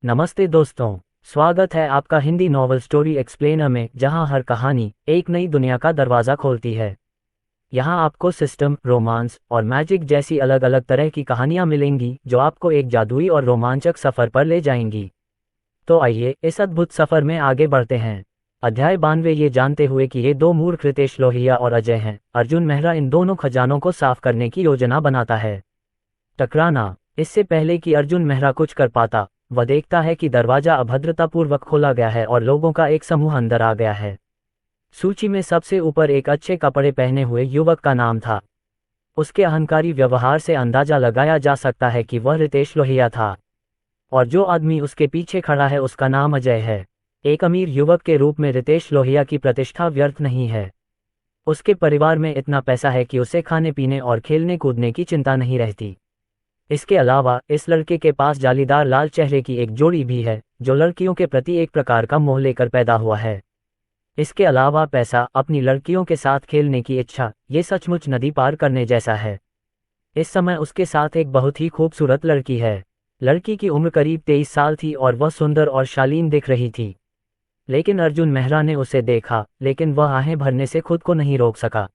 नमस्ते दोस्तों, स्वागत है आपका हिंदी नॉवल स्टोरी एक्सप्लेनर में, जहां हर कहानी एक नई दुनिया का दरवाज़ा खोलती है। यहां आपको सिस्टम, रोमांस और मैजिक जैसी अलग अलग तरह की कहानियां मिलेंगी जो आपको एक जादुई और रोमांचक सफ़र पर ले जाएंगी। तो आइए इस अद्भुत सफ़र में आगे बढ़ते हैं। अध्याय 92। ये जानते हुए कि ये दो मूर्ख रितेश लोहिया और अजय हैं, अर्जुन मेहरा इन दोनों खजानों को साफ करने की योजना बनाता है। टकराना। इससे पहले कि अर्जुन मेहरा कुछ कर पाता, वह देखता है कि दरवाजा अभद्रतापूर्वक खोला गया है और लोगों का एक समूह अंदर आ गया है। सूची में सबसे ऊपर एक अच्छे कपड़े पहने हुए युवक का नाम था। उसके अहंकारी व्यवहार से अंदाजा लगाया जा सकता है कि वह रितेश लोहिया था, और जो आदमी उसके पीछे खड़ा है उसका नाम अजय है। एक अमीर युवक के रूप में रितेश लोहिया की प्रतिष्ठा व्यर्थ नहीं है। उसके परिवार में इतना पैसा है कि उसे खाने पीने और खेलने कूदने की चिंता नहीं रहती। इसके अलावा इस लड़के के पास जालीदार लाल चेहरे की एक जोड़ी भी है, जो लड़कियों के प्रति एक प्रकार का मोह लेकर पैदा हुआ है। इसके अलावा पैसा, अपनी लड़कियों के साथ खेलने की इच्छा, ये सचमुच नदी पार करने जैसा है। इस समय उसके साथ एक बहुत ही खूबसूरत लड़की है। लड़की की उम्र करीब 23 साल थी और वह सुंदर और शालीन दिख रही थी। लेकिन अर्जुन मेहरा ने उसे देखा, लेकिन वह आहें भरने से खुद को नहीं रोक सका।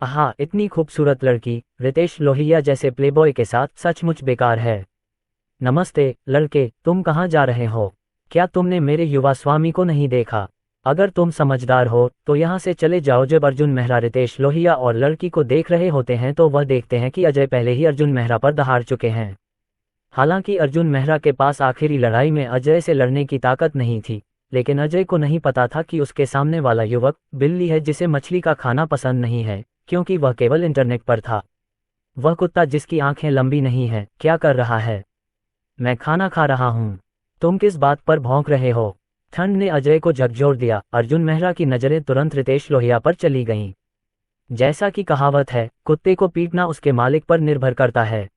आहा, इतनी खूबसूरत लड़की रितेश लोहिया जैसे प्लेबॉय के साथ सचमुच बेकार है। नमस्ते लड़के, तुम कहाँ जा रहे हो? क्या तुमने मेरे युवा स्वामी को नहीं देखा? अगर तुम समझदार हो तो यहाँ से चले जाओ। जब अर्जुन मेहरा रितेश लोहिया और लड़की को देख रहे होते हैं तो वह देखते हैं कि अजय पहले ही अर्जुन मेहरा पर दहाड़ चुके हैं। हालांकि अर्जुन मेहरा के पास आखिरी लड़ाई में अजय से लड़ने की ताकत नहीं थी, लेकिन अजय को नहीं पता था कि उसके सामने वाला युवक बिल्ली है जिसे मछली का खाना पसंद नहीं है, क्योंकि वह केवल इंटरनेट पर था। वह कुत्ता जिसकी आंखें लंबी नहीं हैं, क्या कर रहा है? मैं खाना खा रहा हूँ। तुम किस बात पर भौंक रहे हो? ठंड ने अजय को झकझोर दिया। अर्जुन मेहरा की नज़रें तुरंत रितेश लोहिया पर चली गईं। जैसा कि कहावत है, कुत्ते को पीटना उसके मालिक पर निर्भर करता है।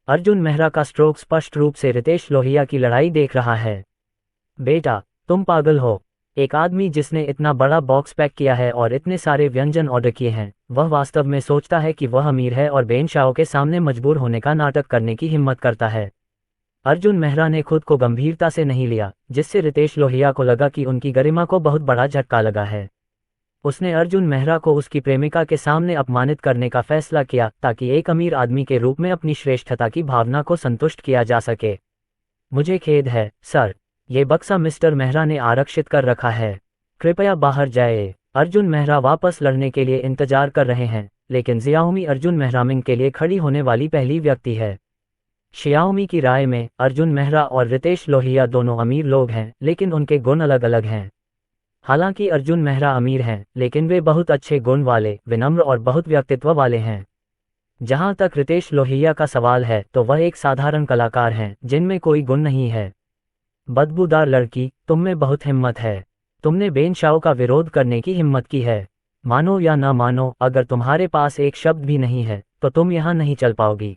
अर्जुन मेहरा का स्ट्रोक स्पष्ट रूप से रितेश लोहिया की लड़ाई देख रहा है। बेटा, तुम पागल हो। एक आदमी जिसने इतना बड़ा बॉक्स पैक किया है और इतने सारे व्यंजन ऑर्डर किए हैं, वह वास्तव में सोचता है कि वह अमीर है और बेनशाओ के सामने मजबूर होने का नाटक करने की हिम्मत करता है। अर्जुन मेहरा ने खुद को गंभीरता से नहीं लिया, जिससे रितेश लोहिया को लगा कि उनकी गरिमा को बहुत बड़ा झटका लगा है। उसने अर्जुन मेहरा को उसकी प्रेमिका के सामने अपमानित करने का फैसला किया, ताकि एक अमीर आदमी के रूप में अपनी श्रेष्ठता की भावना को संतुष्ट किया जा सके। मुझे खेद है सर, ये बक्सा मिस्टर मेहरा ने आरक्षित कर रखा है। कृपया बाहर जाए। अर्जुन मेहरा वापस लड़ने के लिए इंतजार कर रहे हैं, लेकिन जियाओमी अर्जुन मेहरामिंग के लिए खड़ी होने वाली पहली व्यक्ति है। शियाओमी की राय में अर्जुन मेहरा और रितेश लोहिया दोनों अमीर लोग हैं, लेकिन उनके गुण अलग अलग हैं। हालांकि अर्जुन मेहरा अमीर हैं, लेकिन वे बहुत अच्छे गुण वाले, विनम्र और बहुत व्यक्तित्व वाले हैं। जहां तक रितेश लोहिया का सवाल है तो वह एक साधारण कलाकार हैं जिनमें कोई गुण नहीं है। बदबूदार लड़की, तुम में बहुत हिम्मत है। तुमने बेनशाओ का विरोध करने की हिम्मत की है। मानो या ना मानो, अगर तुम्हारे पास एक शब्द भी नहीं है तो तुम यहाँ नहीं चल पाओगी।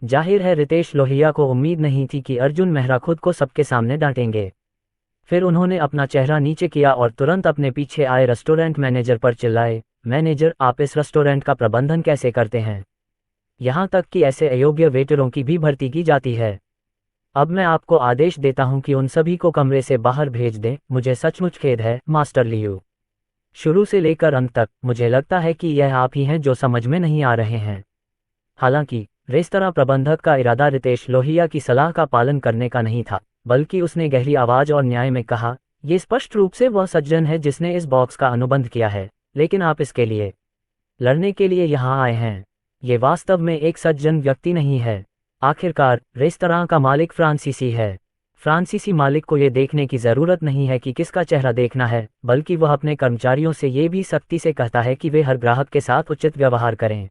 जाहिर है रितेश लोहिया को उम्मीद नहीं थी कि अर्जुन मेहरा खुद को सबके सामने डांटेंगे। फिर उन्होंने अपना चेहरा नीचे किया और तुरंत अपने पीछे आए रेस्टोरेंट मैनेजर पर चिल्लाए, मैनेजर, आप इस रेस्टोरेंट का प्रबंधन कैसे करते हैं? यहाँ तक कि ऐसे अयोग्य वेटरों की भी भर्ती की जाती है। अब मैं आपको आदेश देता हूं कि उन सभी को कमरे से बाहर भेज दें। मुझे सचमुच खेद है मास्टर लियू। शुरू से लेकर अंत तक मुझे लगता है कि यह आप ही हैं जो समझ में नहीं आ रहे हैं। हालांकि रेस्तरां प्रबंधक का इरादा रितेश लोहिया की सलाह का पालन करने का नहीं था, बल्कि उसने गहरी आवाज और न्याय में कहा, ये स्पष्ट रूप से वह सज्जन है जिसने इस बॉक्स का अनुबंध किया है, लेकिन आप इसके लिए लड़ने के लिए यहाँ आए हैं। ये वास्तव में एक सज्जन व्यक्ति नहीं है। आखिरकार रेस्तरां का मालिक फ्रांसीसी है। फ्रांसीसी मालिक को ये देखने की ज़रूरत नहीं है कि किसका चेहरा देखना है, बल्कि वह अपने कर्मचारियों से ये भी सख्ती से कहता है कि वे हर ग्राहक के साथ उचित व्यवहार करें।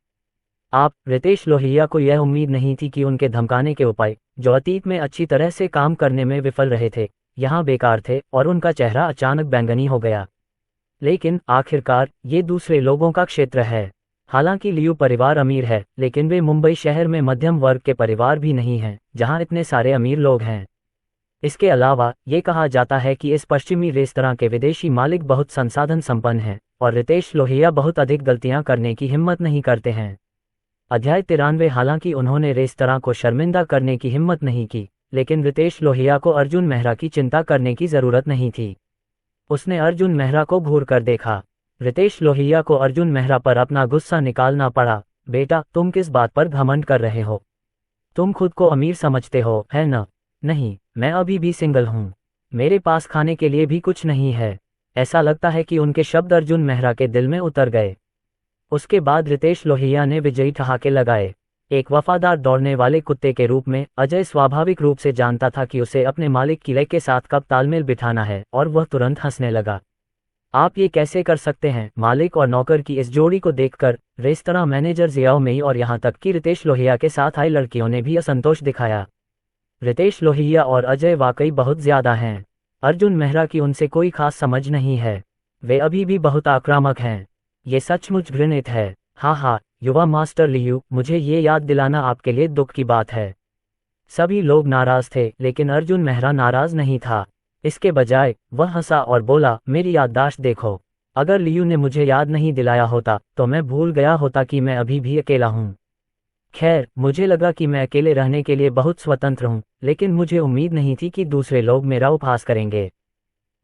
आप रितेश लोहिया को यह उम्मीद नहीं थी कि उनके धमकाने के उपाय, जो अतीत में अच्छी तरह से काम करने में विफल रहे थे, यहाँ बेकार थे, और उनका चेहरा अचानक बैंगनी हो गया। लेकिन आखिरकार ये दूसरे लोगों का क्षेत्र है। हालांकि लियू परिवार अमीर है, लेकिन वे मुंबई शहर में मध्यम वर्ग के परिवार भी नहीं हैं, जहां इतने सारे अमीर लोग हैं। इसके अलावा ये कहा जाता है कि इस पश्चिमी रेस्तरां के विदेशी मालिक बहुत संसाधन संपन्न हैं, और रितेश लोहिया बहुत अधिक गलतियां करने की हिम्मत नहीं करते हैं। अध्याय 93। हालांकि उन्होंने रेस्तरां को शर्मिंदा करने की हिम्मत नहीं की, लेकिन रितेश लोहिया को अर्जुन मेहरा की चिंता करने की जरूरत नहीं थी। उसने अर्जुन मेहरा को घूर कर देखा। रितेश लोहिया को अर्जुन मेहरा पर अपना गुस्सा निकालना पड़ा। बेटा, तुम किस बात पर घमंड कर रहे हो? तुम खुद को अमीर समझते हो, है न? नहीं, मैं अभी भी सिंगल हूँ। मेरे पास खाने के लिए भी कुछ नहीं है। ऐसा लगता है कि उनके शब्द अर्जुन मेहरा के दिल में उतर गए। उसके बाद रितेश लोहिया ने विजयी ठहाके लगाए। एक वफादार दौड़ने वाले कुत्ते के रूप में अजय स्वाभाविक रूप से जानता था कि उसे अपने मालिक किले के साथ कब तालमेल बिठाना है, और वह तुरंत हंसने लगा। आप ये कैसे कर सकते हैं? मालिक और नौकर की इस जोड़ी को देखकर रेस्तरां मैनेजर जियाओ मेई और यहाँ तक कि रितेश लोहिया के साथ आई लड़कियों ने भी असंतोष दिखाया। रितेश लोहिया और अजय वाकई बहुत ज्यादा हैं। अर्जुन मेहरा की उनसे कोई खास समझ नहीं है। वे अभी भी बहुत आक्रामक हैं। ये सचमुच घृणित है। हाँ, युवा मास्टर लियू, मुझे ये याद दिलाना आपके लिए दुख की बात है। सभी लोग नाराज थे, लेकिन अर्जुन मेहरा नाराज नहीं था। इसके बजाय वह हंसा और बोला, मेरी याददाश्त देखो। अगर लियू ने मुझे याद नहीं दिलाया होता तो मैं भूल गया होता कि मैं अभी भी अकेला हूँ। खैर, मुझे लगा कि मैं अकेले रहने के लिए बहुत स्वतंत्र हूँ, लेकिन मुझे उम्मीद नहीं थी कि दूसरे लोग मेरा उपहास करेंगे।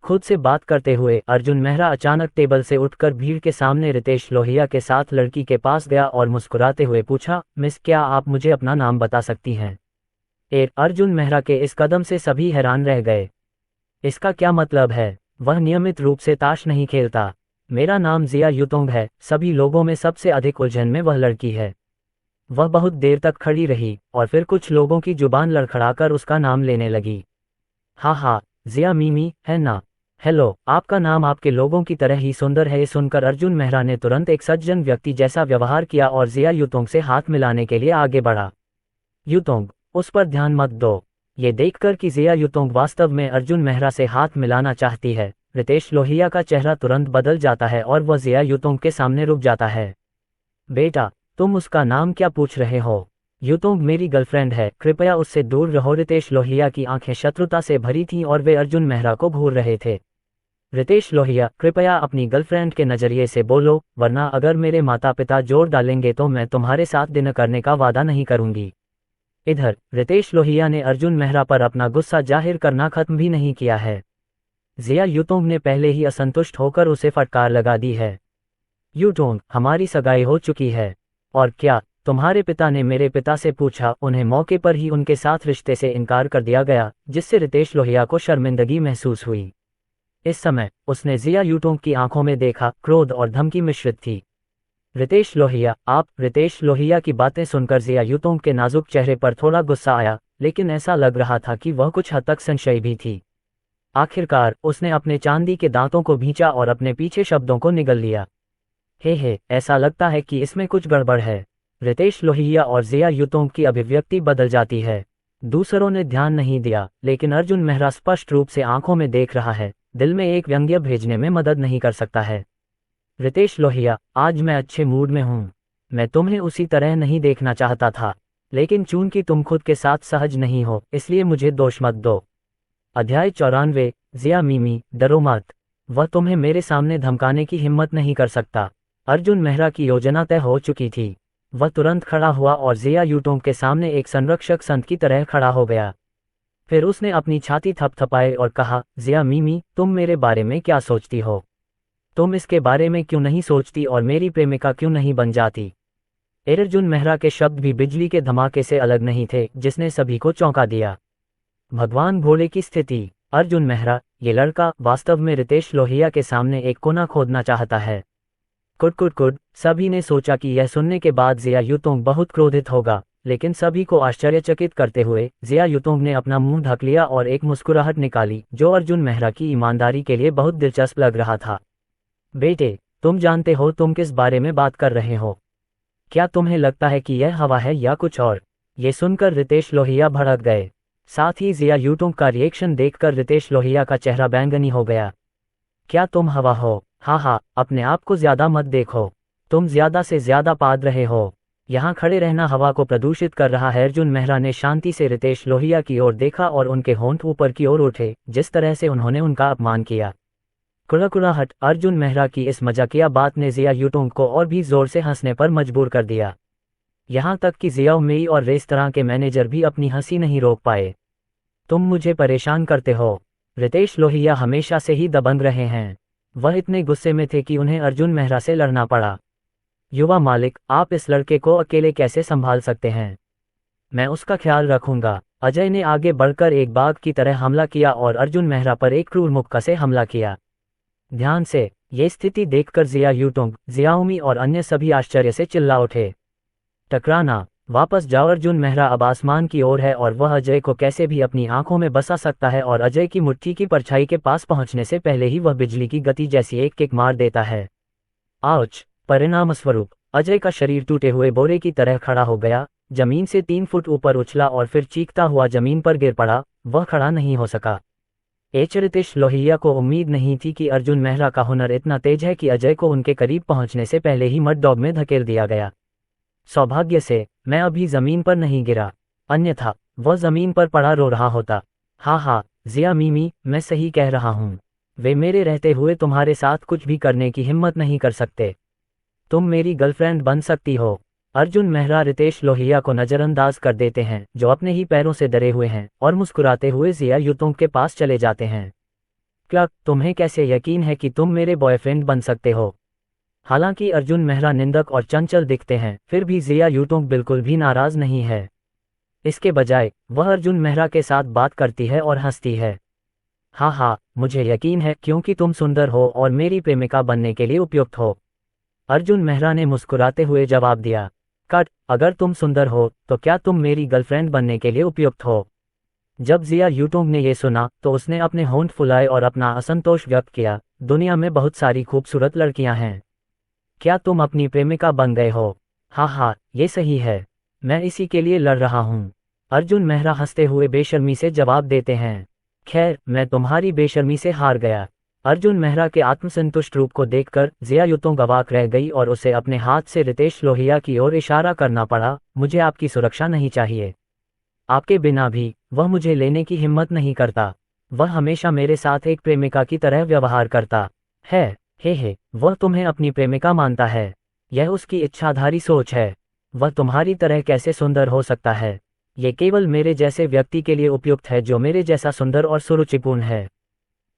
खुद से बात करते हुए अर्जुन मेहरा अचानक टेबल से उठकर भीड़ के सामने रितेश लोहिया के साथ लड़की के पास गया और मुस्कुराते हुए पूछा, मिस, क्या आप मुझे अपना नाम बता सकती हैं? अर्जुन मेहरा के इस कदम से सभी हैरान रह गए। इसका क्या मतलब है? वह नियमित रूप से ताश नहीं खेलता। मेरा नाम जिया युतोंग है। सभी लोगों में सबसे अधिक उलझन में वह लड़की है। वह बहुत देर तक खड़ी रही और फिर कुछ लोगों की जुबान लड़खड़ाकर उसका नाम लेने लगी। हाँ, जिया मीमी, है ना? हेलो, आपका नाम आपके लोगों की तरह ही सुंदर है। ये सुनकर अर्जुन मेहरा ने तुरंत एक सज्जन व्यक्ति जैसा व्यवहार किया और जिया युतोंग से हाथ मिलाने के लिए आगे बढ़ा। युतोंग, उस पर ध्यान मत दो। ये देखकर कि जिया युतोंग वास्तव में अर्जुन मेहरा से हाथ मिलाना चाहती है, रितेश लोहिया का चेहरा तुरंत बदल जाता है और वह जिया युतोंग के सामने रुक जाता है। बेटा, तुम उसका नाम क्या पूछ रहे हो? युतोंग मेरी गर्लफ्रेंड है, कृपया उससे दूर रहो। रितेश लोहिया की आंखें शत्रुता से भरी थीं और वे अर्जुन मेहरा को घूर रहे थे। रितेश लोहिया, कृपया अपनी गर्लफ्रेंड के नजरिए से बोलो, वरना अगर मेरे माता पिता जोर डालेंगे तो मैं तुम्हारे साथ डिनर करने का वादा नहीं करूंगी। इधर रितेश लोहिया ने अर्जुन मेहरा पर अपना गुस्सा जाहिर करना खत्म भी नहीं किया है। जिया युतोंग ने पहले ही असंतुष्ट होकर उसे फटकार लगा दी है। युतोंग, हमारी सगाई हो चुकी है। और क्या तुम्हारे पिता ने मेरे पिता से पूछा? उन्हें मौके पर ही उनके साथ रिश्ते से इनकार कर दिया गया, जिससे रितेश लोहिया को शर्मिंदगी महसूस हुई। इस समय उसने जिया युतोंग की आंखों में देखा, क्रोध और धमकी मिश्रित थी। रितेश लोहिया, आप? रितेश लोहिया की बातें सुनकर जिया युतोंग के नाजुक चेहरे पर थोड़ा गुस्सा आया, लेकिन ऐसा लग रहा था कि वह कुछ हद तक संशयी भी थी। आखिरकार उसने अपने चांदी के दांतों को भींचा और अपने पीछे शब्दों को निगल लिया। हे, ऐसा लगता है कि इसमें कुछ गड़बड़ है। रितेश लोहिया और जिया युतोंग की अभिव्यक्ति बदल जाती है। दूसरों ने ध्यान नहीं दिया, लेकिन अर्जुन मेहरा स्पष्ट रूप से आंखों में देख रहा है, दिल में एक व्यंग्य भेजने में मदद नहीं कर सकता है। रितेश लोहिया, आज मैं अच्छे मूड में हूँ। मैं तुम्हें उसी तरह नहीं देखना चाहता था, लेकिन चूंकि तुम खुद के साथ सहज नहीं हो, इसलिए मुझे दोष मत दो। अध्याय 94। जिया मीमी, डरो मत। वह तुम्हें मेरे सामने धमकाने की हिम्मत नहीं कर सकता। अर्जुन मेहरा की योजना तय हो चुकी थी। वह तुरंत खड़ा हुआ और जिया युतोंग के सामने एक संरक्षक संत की तरह खड़ा हो गया। फिर उसने अपनी छाती थपथपाई और कहा, जिया मीमी, तुम मेरे बारे में क्या सोचती हो? तुम इसके बारे में क्यों नहीं सोचती और मेरी प्रेमिका क्यों नहीं बन जाती? अर्जुन मेहरा के शब्द भी बिजली के धमाके से अलग नहीं थे, जिसने सभी को चौंका दिया। भगवान भोले की स्थिति। अर्जुन मेहरा, ये लड़का वास्तव में रितेश लोहिया के सामने एक कोना खोदना चाहता है। कुड। सभी ने सोचा कि यह सुनने के बाद जिया युतोंग बहुत क्रोधित होगा, लेकिन सभी को आश्चर्यचकित करते हुए जिया युतोंग ने अपना मुंह ढक लिया और एक मुस्कुराहट निकाली, जो अर्जुन मेहरा की ईमानदारी के लिए बहुत दिलचस्प लग रहा था। बेटे, तुम जानते हो तुम किस बारे में बात कर रहे हो? क्या तुम्हें लगता है कि यह हवा है या कुछ और? ये सुनकर रितेश लोहिया भड़क गए। साथ ही जिया युतोंग का रिएक्शन देखकर रितेश लोहिया का चेहरा बैंगनी हो गया। क्या तुम हवा हो? हाँ, अपने आप को ज्यादा मत देखो। तुम ज्यादा से ज्यादा पाद रहे हो। यहाँ खड़े रहना हवा को प्रदूषित कर रहा है। अर्जुन मेहरा ने शांति से रितेश लोहिया की ओर देखा और उनके होंठ ऊपर की ओर उठे, जिस तरह से उन्होंने उनका अपमान किया। कुड़कुड़ाहट। अर्जुन मेहरा की इस मजाकिया बात ने जिया युतोंग को और भी जोर से हंसने पर मजबूर कर दिया। यहाँ तक कि जियाओ मेई और रेस्तरां के मैनेजर भी अपनी हंसी नहीं रोक पाए। तुम मुझे परेशान करते हो। रितेश लोहिया हमेशा से ही दबंग रहे हैं। वह इतने गुस्से में थे कि उन्हें अर्जुन मेहरा से लड़ना पड़ा। युवा मालिक, आप इस लड़के को अकेले कैसे संभाल सकते हैं? मैं उसका ख्याल रखूंगा। अजय ने आगे बढ़कर एक बाघ की तरह हमला किया और अर्जुन मेहरा पर एक क्रूर मुक्का से हमला किया। ध्यान से, ये स्थिति देखकर जिया यूटोंग, जियाओमी और अन्य सभी आश्चर्य से चिल्ला उठे। टकराना, वापस जाओ। अर्जुन मेहरा अब आसमान की ओर है और वह अजय को कैसे भी अपनी आंखों में बसा सकता है और अजय की मुट्ठी की परछाई के पास पहुंचने से पहले ही वह बिजली की गति जैसी एक किक मार देता है। आउच! परिणामस्वरूप अजय का शरीर टूटे हुए बोरे की तरह खड़ा हो गया, जमीन से 3 फुट ऊपर उछला और फिर चीखता हुआ जमीन पर गिर पड़ा। वह खड़ा नहीं हो सका। रितेश लोहिया को उम्मीद नहीं थी कि अर्जुन मेहरा का हुनर इतना तेज है कि अजय को उनके करीब पहुंचने से पहले ही मड डॉग में धकेल दिया गया। सौभाग्य से मैं अभी जमीन पर नहीं गिरा, अन्यथा वह जमीन पर पड़ा रो रहा होता। हाँ, जिया मीमी, मैं सही कह रहा हूँ। वे मेरे रहते हुए तुम्हारे साथ कुछ भी करने की हिम्मत नहीं कर सकते। तुम मेरी गर्लफ्रेंड बन सकती हो। अर्जुन मेहरा रितेश लोहिया को नज़रअंदाज कर देते हैं, जो अपने ही पैरों से डरे हुए हैं, और मुस्कुराते हुए जिया यूतोंग के पास चले जाते हैं। क्या तुम्हें कैसे यकीन है कि तुम मेरे बॉयफ्रेंड बन सकते हो? हालांकि अर्जुन मेहरा निंदक और चंचल दिखते हैं, फिर भी जिया यूतोंग बिल्कुल भी नाराज नहीं है। इसके बजाय वह अर्जुन मेहरा के साथ बात करती है और हंसती है। हाँ, मुझे यकीन है, क्योंकि तुम सुंदर हो और मेरी प्रेमिका बनने के लिए उपयुक्त हो। अर्जुन मेहरा ने मुस्कुराते हुए जवाब दिया। कट, अगर तुम सुंदर हो तो क्या तुम मेरी गर्लफ्रेंड बनने के लिए उपयुक्त हो? जब जिया यूटोंग ने यह सुना तो उसने अपने होंठ फुलाए और अपना असंतोष व्यक्त किया। दुनिया में बहुत सारी खूबसूरत लड़कियां हैं। क्या तुम अपनी प्रेमिका बन गए हो? हाँ, ये सही है। मैं इसी के लिए लड़ रहा हूँ। अर्जुन मेहरा हंसते हुए बेशर्मी से जवाब देते हैं। खैर, मैं तुम्हारी बेशर्मी से हार गया। अर्जुन मेहरा के आत्मसंतुष्ट रूप को देखकर जिया यूतोंग अवाक रह गई और उसे अपने हाथ से रितेश लोहिया की ओर इशारा करना पड़ा। मुझे आपकी सुरक्षा नहीं चाहिए। आपके बिना भी वह मुझे लेने की हिम्मत नहीं करता। वह हमेशा मेरे साथ एक प्रेमिका की तरह व्यवहार करता है। हे, वह तुम्हें अपनी प्रेमिका मानता है। यह उसकी इच्छाधारी सोच है। वह तुम्हारी तरह कैसे सुंदर हो सकता है? ये केवल मेरे जैसे व्यक्ति के लिए उपयुक्त है, जो मेरे जैसा सुंदर और सुरुचिपूर्ण है।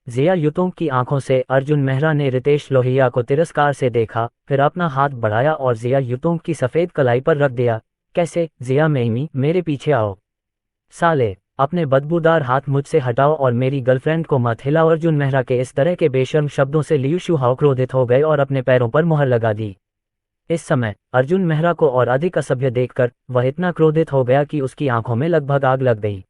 जिया यूतोंग की आंखों से अर्जुन मेहरा ने रितेश लोहिया को तिरस्कार से देखा, फिर अपना हाथ बढ़ाया और जिया यूतोंग की सफेद कलाई पर रख दिया। कैसे? जिया मेमी, मेरे पीछे आओ। साले, अपने बदबूदार हाथ मुझसे हटाओ और मेरी गर्लफ्रेंड को मत हिलाओ। अर्जुन मेहरा के इस तरह के बेशर्म शब्दों से लियू शुहाओ क्रोधित हो गए और अपने पैरों पर मुहर लगा दी। इस समय अर्जुन मेहरा को और अधिक असभ्य देखकर वह इतना क्रोधित हो गया कि उसकी आंखों में लगभग आग लग गई।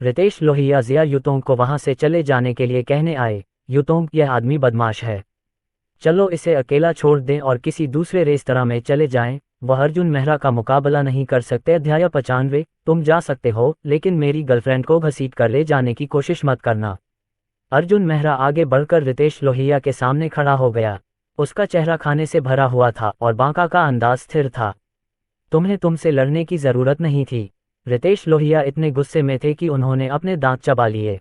रितेश लोहिया जिया यूतोंग को वहां से चले जाने के लिए कहने आए। यूतोंग, यह आदमी बदमाश है। चलो इसे अकेला छोड़ दें और किसी दूसरे रेस्तरां में चले जाएं। वह अर्जुन मेहरा का मुकाबला नहीं कर सकते। अध्याय 95। तुम जा सकते हो, लेकिन मेरी गर्लफ्रेंड को घसीट कर ले जाने की कोशिश मत करना। अर्जुन मेहरा आगे बढ़कर रितेश लोहिया के सामने खड़ा हो गया। उसका चेहरा खाने से भरा हुआ था और बांका का अंदाज स्थिर था। तुम्हें तुमसे लड़ने की जरूरत नहीं थी। रितेश लोहिया इतने गुस्से में थे कि उन्होंने अपने दांत चबा लिए।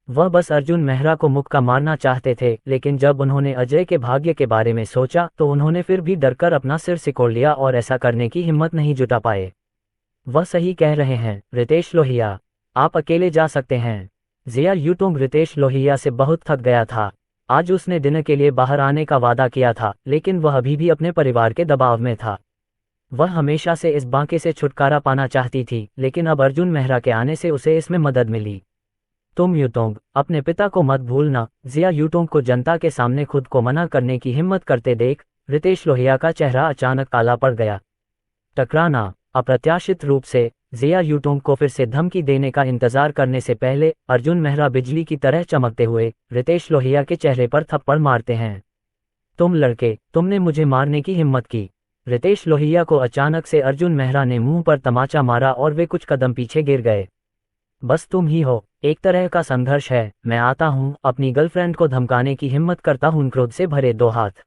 वह बस अर्जुन मेहरा को मुक्का मारना चाहते थे, लेकिन जब उन्होंने अजय के भाग्य के बारे में सोचा तो उन्होंने फिर भी डरकर अपना सिर सिकोड़ लिया और ऐसा करने की हिम्मत नहीं जुटा पाए। वह सही कह रहे हैं रितेश लोहिया, आप अकेले जा सकते हैं। जिया यूतोंग रितेश लोहिया से बहुत थक गया था। आज उसने डिनर के लिए बाहर आने का वादा किया था, लेकिन वह अभी भी अपने परिवार के दबाव में था। वह हमेशा से इस बांके से छुटकारा पाना चाहती थी, लेकिन अब अर्जुन मेहरा के आने से उसे इसमें मदद मिली। तुम यूतोंग, अपने पिता को मत भूलना। जिया यूतोंग को जनता के सामने खुद को मना करने की हिम्मत करते देख रितेश लोहिया का चेहरा अचानक काला पड़ गया। टकराना। अप्रत्याशित रूप से जिया यूतोंग को फिर से धमकी देने का इंतजार करने से पहले अर्जुन मेहरा बिजली की तरह चमकते हुए रितेश लोहिया के चेहरे पर थप्पड़ मारते हैं। तुम लड़के, तुमने मुझे मारने की हिम्मत की। रितेश लोहिया को अचानक से अर्जुन मेहरा ने मुंह पर तमाचा मारा और वे कुछ कदम पीछे गिर गए। बस तुम ही हो। एक तरह का संघर्ष है। मैं आता हूँ, अपनी गर्लफ्रेंड को धमकाने की हिम्मत करता हूँ। क्रोध से भरे 2 हाथ।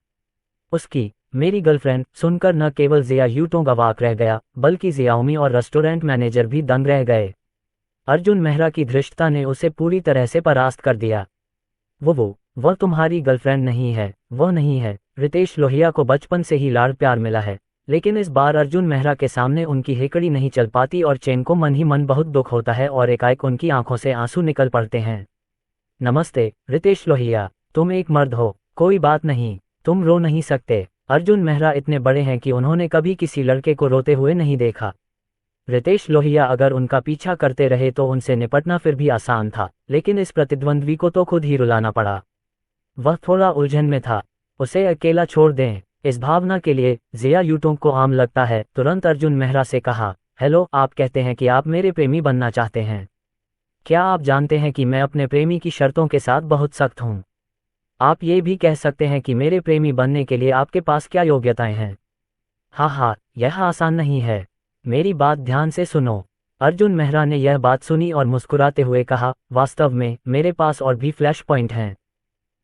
उसकी, मेरी गर्लफ्रेंड सुनकर न केवल जिया यूतोंग अवाक रह गया, बल्कि जियाओमी और रेस्टोरेंट मैनेजर भी दंग रह गए। अर्जुन मेहरा की धृष्टता ने उसे पूरी तरह से परास्त कर दिया। वह तुम्हारी गर्लफ्रेंड नहीं है। वह नहीं है। रितेश लोहिया को बचपन से ही लाड़ प्यार मिला है, लेकिन इस बार अर्जुन मेहरा के सामने उनकी हेकड़ी नहीं चल पाती और चैन को मन ही मन बहुत दुख होता है और एकाएक उनकी आंखों से आंसू निकल पड़ते हैं। नमस्ते रितेश लोहिया, तुम एक मर्द हो, कोई बात नहीं, तुम रो नहीं सकते। अर्जुन मेहरा इतने बड़े हैं कि उन्होंने कभी किसी लड़के को रोते हुए नहीं देखा। रितेश लोहिया अगर उनका पीछा करते रहे तो उनसे निपटना फिर भी आसान था, लेकिन इस प्रतिद्वंद्वी को तो खुद ही रुलाना पड़ा। वह थोड़ा उलझन में था। उसे अकेला छोड़ दें, इस भावना के लिए जिया यूटोंग को आम लगता है। तुरंत अर्जुन मेहरा से कहा, हेलो, आप कहते हैं कि आप मेरे प्रेमी बनना चाहते हैं। क्या आप जानते हैं कि मैं अपने प्रेमी की शर्तों के साथ बहुत सख्त हूँ। आप ये भी कह सकते हैं कि मेरे प्रेमी बनने के लिए आपके पास क्या योग्यताएं हैं। हाँ, यह आसान नहीं है, मेरी बात ध्यान से सुनो। अर्जुन मेहरा ने यह बात सुनी और मुस्कुराते हुए कहा, वास्तव में मेरे पास और भी फ्लैश पॉइंट हैं।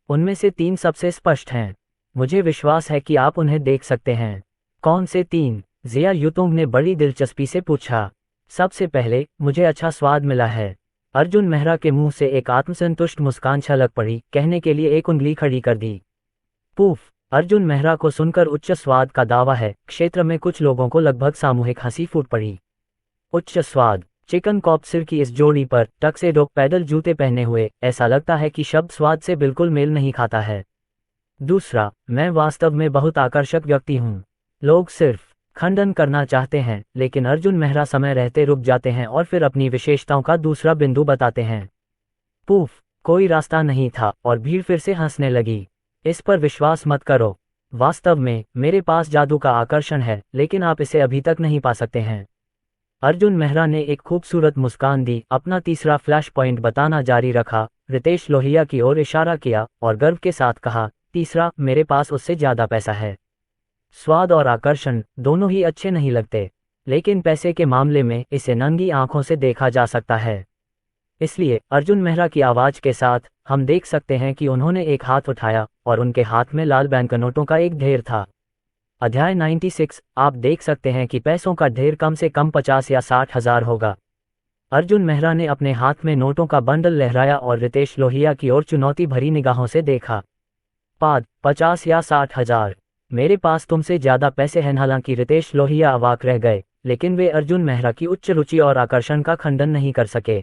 उनमें से 3 सबसे स्पष्ट हैं। मुझे विश्वास है कि आप उन्हें देख सकते हैं। कौन से 3? जिया यूतोंग ने बड़ी दिलचस्पी से पूछा। सबसे पहले, मुझे अच्छा स्वाद मिला है। अर्जुन मेहरा के मुंह से एक आत्मसंतुष्ट मुस्कान छलक पड़ी, कहने के लिए एक उंगली खड़ी कर दी। पूफ! अर्जुन मेहरा को सुनकर उच्च स्वाद का दावा है। क्षेत्र में कुछ लोगों को लगभग सामूहिक हंसी फूट पड़ी। उच्च स्वाद! चिकन कॉप्सिर की इस जोड़ी पर टक्सेडो पैदल जूते पहने हुए ऐसा लगता है कि शब्द स्वाद से बिल्कुल मेल नहीं खाता है। दूसरा, मैं वास्तव में बहुत आकर्षक व्यक्ति हूँ। लोग सिर्फ खंडन करना चाहते हैं, लेकिन अर्जुन मेहरा समय रहते रुक जाते हैं और फिर अपनी विशेषताओं का दूसरा बिंदु बताते हैं। पूफ! कोई रास्ता नहीं था और भीड़ फिर से हंसने लगी। इस पर विश्वास मत करो। वास्तव में मेरे पास जादू का आकर्षण है, लेकिन आप इसे अभी तक नहीं पा सकते हैं। अर्जुन मेहरा ने एक खूबसूरत मुस्कान दी, अपना तीसरा फ्लैश पॉइंट बताना जारी रखा, रितेश लोहिया की ओर इशारा किया और गर्व के साथ कहा, तीसरा, मेरे पास उससे ज्यादा पैसा है। स्वाद और आकर्षण दोनों ही अच्छे नहीं लगते, लेकिन पैसे के मामले में इसे नंगी आंखों से देखा जा सकता है। इसलिए अर्जुन मेहरा की आवाज के साथ हम देख सकते हैं कि उन्होंने एक हाथ उठाया और उनके हाथ में लाल बैंक नोटों का एक ढेर था। अध्याय 96। आप देख सकते हैं कि पैसों का ढेर कम से कम 50 या 60 हजार होगा। अर्जुन मेहरा ने अपने हाथ में नोटों का बंडल लहराया और रितेश लोहिया की ओर चुनौती भरी निगाहों से देखा। 50 या 60 हजार, मेरे पास तुमसे ज्यादा पैसे हैं। हालांकि रितेश लोहिया अवाक रह गए, लेकिन वे अर्जुन मेहरा की उच्च रुचि और आकर्षण का खंडन नहीं कर सके।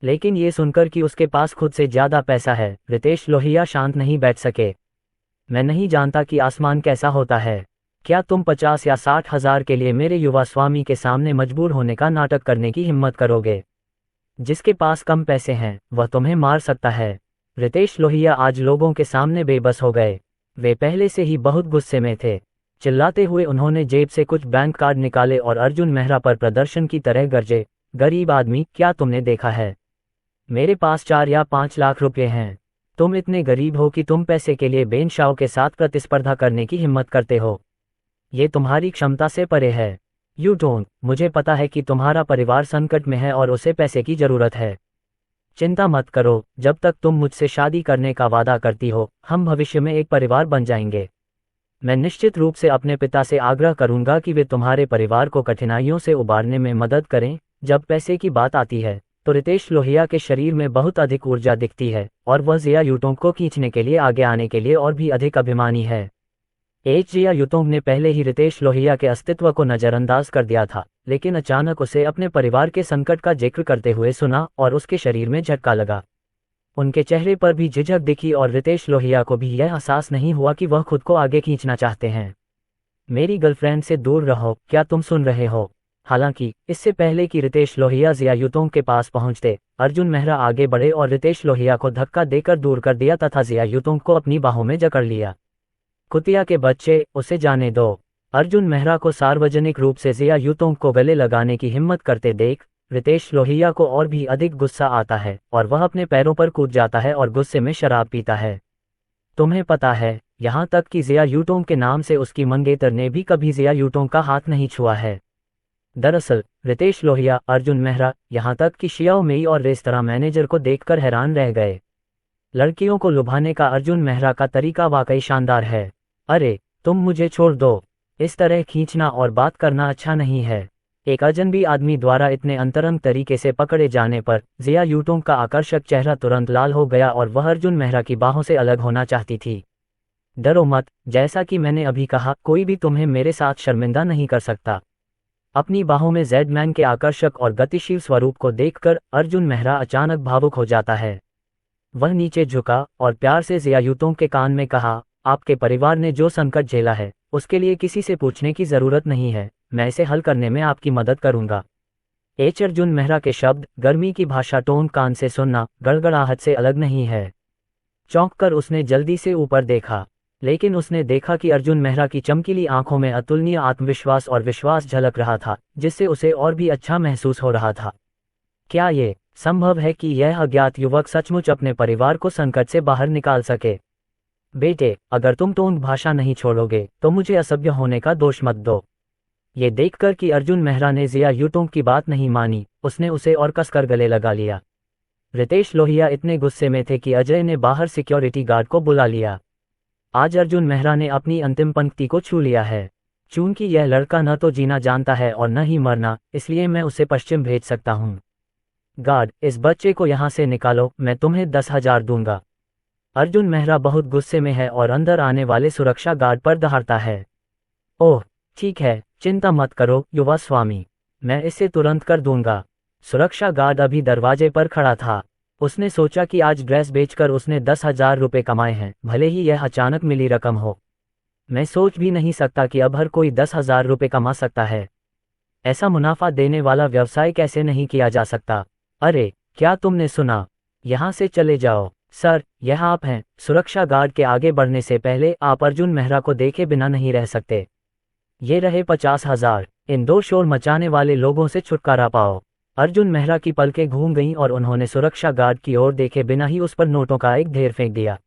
लेकिन ये सुनकर कि उसके पास खुद से ज्यादा पैसा है, रितेश लोहिया शांत नहीं बैठ सके। मैं नहीं जानता कि आसमान कैसा होता है। क्या तुम 50 या 60 हजार के लिए मेरे युवा स्वामी के सामने मजबूर होने का नाटक करने की हिम्मत करोगे? जिसके पास कम पैसे हैं वह तुम्हें मार सकता है। रितेश लोहिया आज लोगों के सामने बेबस हो गए। वे पहले से ही बहुत गुस्से में थे। चिल्लाते हुए उन्होंने जेब से कुछ बैंक कार्ड निकाले और अर्जुन मेहरा पर प्रदर्शन की तरह गरजे, गरीब आदमी, क्या तुमने देखा है? मेरे पास 4 या 5 लाख रुपए हैं। तुम इतने गरीब हो कि तुम पैसे के लिए बेनशाओ के साथ प्रतिस्पर्धा करने की हिम्मत करते हो। ये तुम्हारी क्षमता से परे है। यू डोंट, मुझे पता है कि तुम्हारा परिवार संकट में है और उसे पैसे की जरूरत है। चिंता मत करो, जब तक तुम मुझसे शादी करने का वादा करती हो, हम भविष्य में एक परिवार बन जाएंगे। मैं निश्चित रूप से अपने पिता से आग्रह करूंगा कि वे तुम्हारे परिवार को कठिनाइयों से उबारने में मदद करें। जब पैसे की बात आती है तो रितेश लोहिया के शरीर में बहुत अधिक ऊर्जा दिखती है और वह जिया यूटोंग को खींचने के लिए आगे आने के लिए और भी अधिक अभिमानी है। जिया यूटोंग ने पहले ही रितेश लोहिया के अस्तित्व को नजरअंदाज कर दिया था, लेकिन अचानक उसे अपने परिवार के संकट का जिक्र करते हुए सुना और उसके शरीर में झटका लगा। उनके चेहरे पर भी झिझक दिखी और रितेश लोहिया को भी यह एहसास नहीं हुआ कि वह खुद को आगे खींचना चाहते हैं। मेरी गर्लफ्रेंड से दूर रहो, क्या तुम सुन रहे हो? हालांकि इससे पहले कि रितेश लोहिया जिया यूटोंग के पास पहुंचते, अर्जुन मेहरा आगे बढ़े और रितेश लोहिया को धक्का देकर दूर कर दिया तथा जिया यूटोंग को अपनी बाहों में जकड़ लिया। कुतिया के बच्चे, उसे जाने दो। अर्जुन मेहरा को सार्वजनिक रूप से जिया यूटोंग को गले लगाने की हिम्मत करते देख रितेश लोहिया को और भी अधिक गुस्सा आता है और वह अपने पैरों पर कूद जाता है और गुस्से में शराब पीता है। तुम्हें पता है, यहाँ तक कि जिया यूटोंग के नाम से उसकी मंगेतर ने भी कभी जिया यूटोंग का हाथ नहीं छुआ है। दरअसल रितेश लोहिया, अर्जुन मेहरा, यहाँ तक कि शियाओ मेई और रेस्तरां मैनेजर को देखकर हैरान रह गए। लड़कियों को लुभाने का अर्जुन मेहरा का तरीका वाकई शानदार है। अरे, तुम मुझे छोड़ दो। इस तरह खींचना और बात करना अच्छा नहीं है। एक अजनबी आदमी द्वारा इतने अंतरंग तरीके से पकड़े जाने पर जिया यूटोंग का आकर्षक चेहरा तुरंत लाल हो गया और वह अर्जुन मेहरा की बाहों से अलग होना चाहती थी। डरो मत, जैसा कि मैंने अभी कहा, कोई भी तुम्हें मेरे साथ शर्मिंदा नहीं कर सकता। अपनी बाहों में जेड मैन के आकर्षक और गतिशील स्वरूप को देखकर अर्जुन मेहरा अचानक भावुक हो जाता है। वह नीचे झुका और प्यार से ज़िया यूतों के कान में कहा, आपके परिवार ने जो संकट झेला है उसके लिए किसी से पूछने की जरूरत नहीं है, मैं इसे हल करने में आपकी मदद करूंगा। अर्जुन मेहरा के शब्द, गर्मी की भाषा, टोन कान से सुनना गड़गड़ाहट से अलग नहीं है। चौंक कर उसने जल्दी से ऊपर देखा, लेकिन उसने देखा कि अर्जुन मेहरा की चमकीली आंखों में अतुलनीय आत्मविश्वास और विश्वास झलक रहा था, जिससे उसे और भी अच्छा महसूस हो रहा था। क्या ये संभव है कि यह अज्ञात युवक सचमुच अपने परिवार को संकट से बाहर निकाल सके? बेटे, अगर तुम टोन भाषा नहीं छोड़ोगे तो मुझे असभ्य होने का दोष मत दो। ये देखकर कि अर्जुन मेहरा ने ज़िया यूतों की बात नहीं मानी, उसने उसे और कसकर गले लगा लिया। रितेश लोहिया इतने गुस्से में थे कि अजय ने बाहर सिक्योरिटी गार्ड को बुला लिया। आज अर्जुन मेहरा ने अपनी अंतिम पंक्ति को छू लिया है। चूंकि यह लड़का न तो जीना जानता है और न ही मरना, इसलिए मैं उसे पश्चिम भेज सकता हूँ। गार्ड, इस बच्चे को यहाँ से निकालो, मैं तुम्हें 10,000 दूंगा। अर्जुन मेहरा बहुत गुस्से में है और अंदर आने वाले सुरक्षा गार्ड पर दहाड़ता है। ओह ठीक है, चिंता मत करो युवा स्वामी, मैं इसे तुरंत कर दूंगा। सुरक्षा गार्ड अभी दरवाजे पर खड़ा था। उसने सोचा कि आज ड्रेस बेचकर उसने 10,000 रुपये कमाए हैं, भले ही यह अचानक मिली रकम हो। मैं सोच भी नहीं सकता कि अब हर कोई 10,000 रुपये कमा सकता है। ऐसा मुनाफा देने वाला व्यवसाय कैसे नहीं किया जा सकता। अरे क्या तुमने सुना? यहाँ से चले जाओ। सर, यह आप हैं। सुरक्षा गार्ड के आगे बढ़ने से पहले आप अर्जुन मेहरा को देखे बिना नहीं रह सकते। ये रहे 50,000, इन दो शोर मचाने वाले लोगों से छुटकारा पाओ। अर्जुन मेहरा की पलकें घूम गईं और उन्होंने सुरक्षा गार्ड की ओर देखे बिना ही उस पर नोटों का एक ढेर फेंक दिया।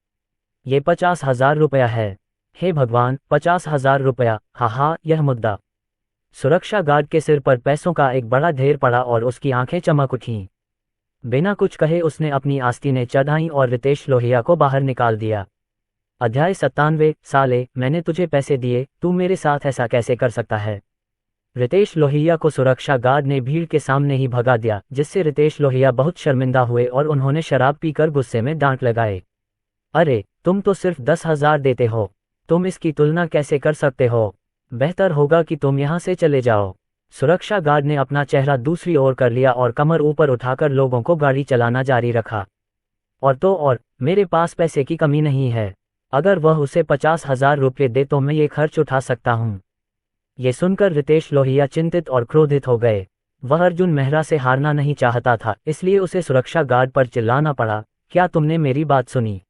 ये 50,000 रुपया है। हे भगवान, 50,000 रुपया, हा, यह मुद्दा। सुरक्षा गार्ड के सिर पर पैसों का एक बड़ा ढेर पड़ा और उसकी आंखें चमक उठीं। बिना कुछ कहे उसने अपनी आस्तीनें चढ़ाईं और रितेश लोहिया को बाहर निकाल दिया। अध्याय 97। साले, मैंने तुझे पैसे दिए, तू मेरे साथ ऐसा कैसे कर सकता है? रितेश लोहिया को सुरक्षा गार्ड ने भीड़ के सामने ही भगा दिया, जिससे रितेश लोहिया बहुत शर्मिंदा हुए और उन्होंने शराब पीकर गुस्से में डांट लगाए। अरे, तुम तो सिर्फ 10,000 देते हो, तुम इसकी तुलना कैसे कर सकते हो? बेहतर होगा कि तुम यहाँ से चले जाओ। सुरक्षा गार्ड ने अपना चेहरा दूसरी ओर कर लिया और कमर ऊपर उठाकर लोगों को गाड़ी चलाना जारी रखा। और मेरे पास पैसे की कमी नहीं है। अगर वह उसे 50,000 रुपये दे तो मैं ये खर्च उठा सकता हूँ। ये सुनकर रितेश लोहिया चिंतित और क्रोधित हो गए। वह अर्जुन मेहरा से हारना नहीं चाहता था, इसलिए उसे सुरक्षा गार्ड पर चिल्लाना पड़ा, क्या तुमने मेरी बात सुनी?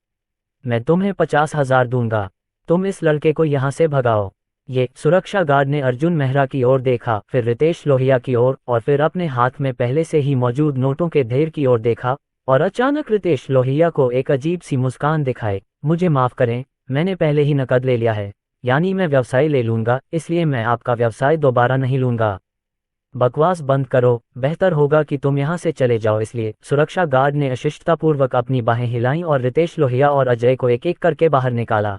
मैं तुम्हें 50,000 दूंगा, तुम इस लड़के को यहाँ से भगाओ। ये सुरक्षा गार्ड ने अर्जुन मेहरा की ओर देखा, फिर रितेश लोहिया की ओर और फिर अपने हाथ में पहले से ही मौजूद नोटों के ढेर की ओर देखा और अचानक रितेश लोहिया को एक अजीब सी मुस्कान दिखाई। मुझे माफ करें, मैंने पहले ही नकद ले लिया है, यानी मैं व्यवसाय ले लूंगा, इसलिए मैं आपका व्यवसाय दोबारा नहीं लूंगा। बकवास बंद करो, बेहतर होगा कि तुम यहाँ से चले जाओ। इसलिए सुरक्षा गार्ड ने अशिष्टतापूर्वक अपनी बाहें हिलाईं और रितेश लोहिया और अजय को एक एक करके बाहर निकाला।